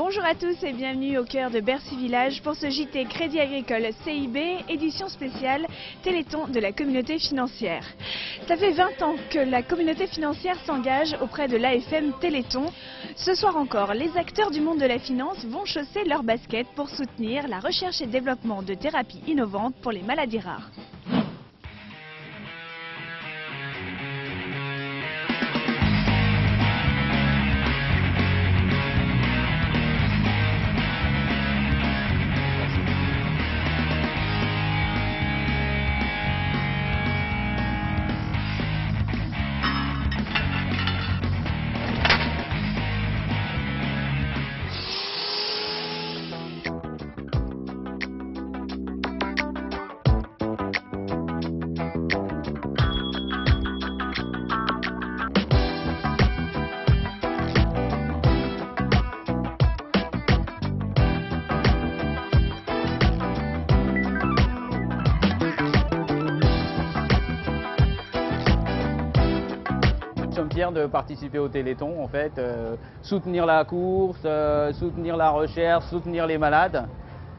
Bonjour à tous et bienvenue au cœur de Bercy Village pour ce JT Crédit Agricole CIB, édition spéciale Téléthon de la communauté financière. Ça fait 20 ans que la communauté financière s'engage auprès de l'AFM Téléthon. Ce soir encore, les acteurs du monde de la finance vont chausser leurs baskets pour soutenir la recherche et développement de thérapies innovantes pour les maladies rares. Nous sommes fiers de participer au Téléthon, en fait, soutenir la course, soutenir la recherche, soutenir les malades.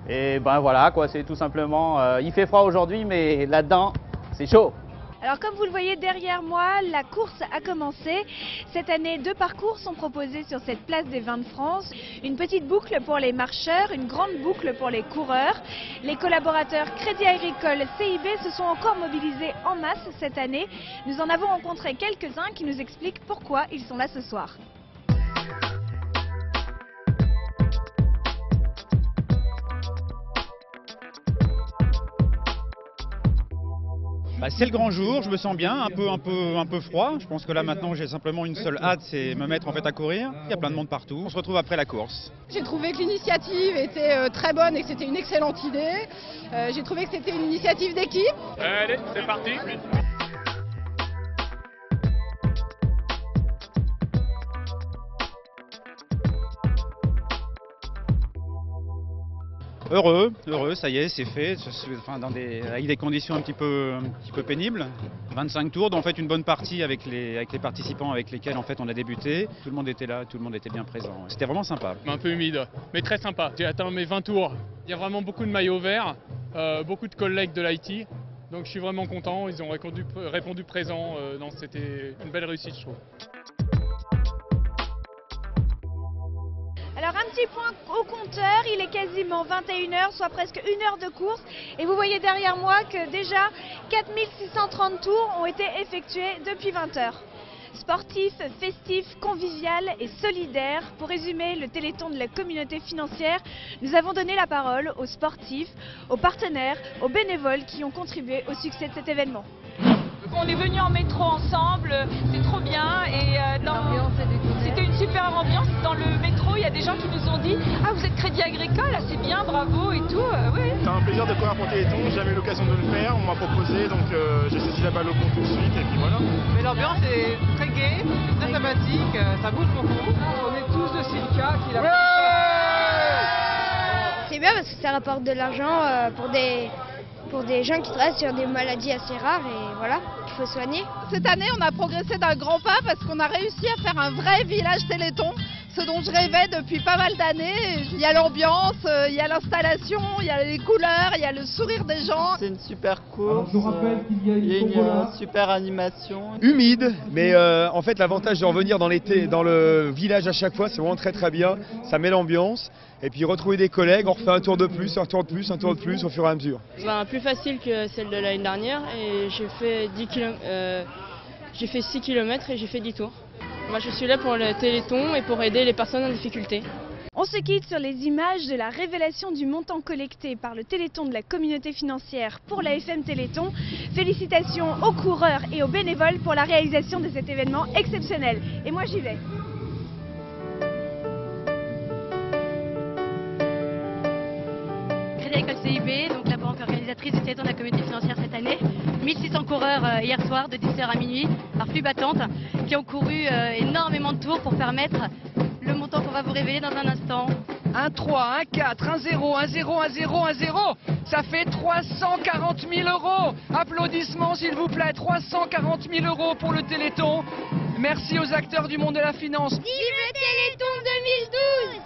Et ben voilà, quoi, c'est tout simplement, il fait froid aujourd'hui, mais là-dedans, c'est chaud. Alors comme vous le voyez derrière moi, la course a commencé. Cette année, 2 parcours sont proposés sur cette place des Vins de France. Une petite boucle pour les marcheurs, une grande boucle pour les coureurs. Les collaborateurs Crédit Agricole CIB se sont encore mobilisés en masse cette année. Nous en avons rencontré quelques-uns qui nous expliquent pourquoi ils sont là ce soir. C'est le grand jour, je me sens bien, un peu froid. Je pense que là maintenant j'ai simplement une seule hâte, c'est me mettre en fait à courir. Il y a plein de monde partout. On se retrouve après la course. J'ai trouvé que l'initiative était très bonne et que c'était une excellente idée. J'ai trouvé que c'était une initiative d'équipe. Allez, c'est parti. Heureux, ça y est, c'est fait, enfin, avec des conditions un petit peu pénibles. 25 tours, dont en fait une bonne partie avec les participants avec lesquels en fait on a débuté. Tout le monde était là, tout le monde était bien présent. C'était vraiment sympa. Un peu humide, mais très sympa. J'ai atteint mes 20 tours. Il y a vraiment beaucoup de maillots verts, beaucoup de collègues de l'IT. Donc je suis vraiment content, ils ont répondu présent. C'était une belle réussite, je trouve. Alors un petit point au compteur, il est quasiment 21h, soit presque 1 heure de course. Et vous voyez derrière moi que déjà 4630 tours ont été effectués depuis 20h. Sportif, festif, convivial et solidaire. Pour résumer le Téléthon de la communauté financière, nous avons donné la parole aux sportifs, aux partenaires, aux bénévoles qui ont contribué au succès de cet événement. On est venus en métro ensemble, c'est trop bien et c'était une super ambiance. Dans le métro, il y a des gens qui nous ont dit « Ah, vous êtes Crédit Agricole, c'est bien, bravo et tout. » Oui. C'est un plaisir de courir pour Téléthon, j'ai jamais eu l'occasion de le faire, on m'a proposé, donc j'ai saisi la balle au bon tout de suite et puis voilà. Mais l'ambiance est très gaie, c'est très sympathique, ça bouge beaucoup. On est tous de Silka qui l'a C'est bien parce que ça rapporte de l'argent pour des gens qui travaillent sur des maladies assez rares et voilà, qu'il faut soigner. Cette année, on a progressé d'un grand pas parce qu'on a réussi à faire un vrai village Téléthon, ce dont je rêvais depuis pas mal d'années. Il y a l'ambiance, il y a l'installation, il y a les couleurs, il y a le sourire des gens. C'est une super course, il y a une super animation. Humide, mais en fait l'avantage de revenir dans le village à chaque fois, c'est vraiment très très bien. Ça met l'ambiance. Et puis retrouver des collègues, on refait un tour de plus, un tour de plus, un tour de plus au fur et à mesure. Plus facile que celle de l'année dernière et j'ai fait 6 km et j'ai fait 10 tours. Moi je suis là pour le Téléthon et pour aider les personnes en difficulté. On se quitte sur les images de la révélation du montant collecté par le Téléthon de la communauté financière pour l'AFM Téléthon. Félicitations aux coureurs et aux bénévoles pour la réalisation de cet événement exceptionnel. Et moi j'y vais. Crédit Agricole CIB, donc la banque organisatrice du Téléthon de la communauté financière cette année. 1600 coureurs hier soir de 10h à minuit, par flux battante, qui ont couru énormément de tours pour permettre le montant qu'on va vous révéler dans un instant. 1 3, 1 4, 1 0, 1 0, 1 0, 1 0. Ça fait 340 000 €. Applaudissements s'il vous plaît. 340 000 € pour le Téléthon. Merci aux acteurs du monde de la finance. Vive le Téléthon 2012!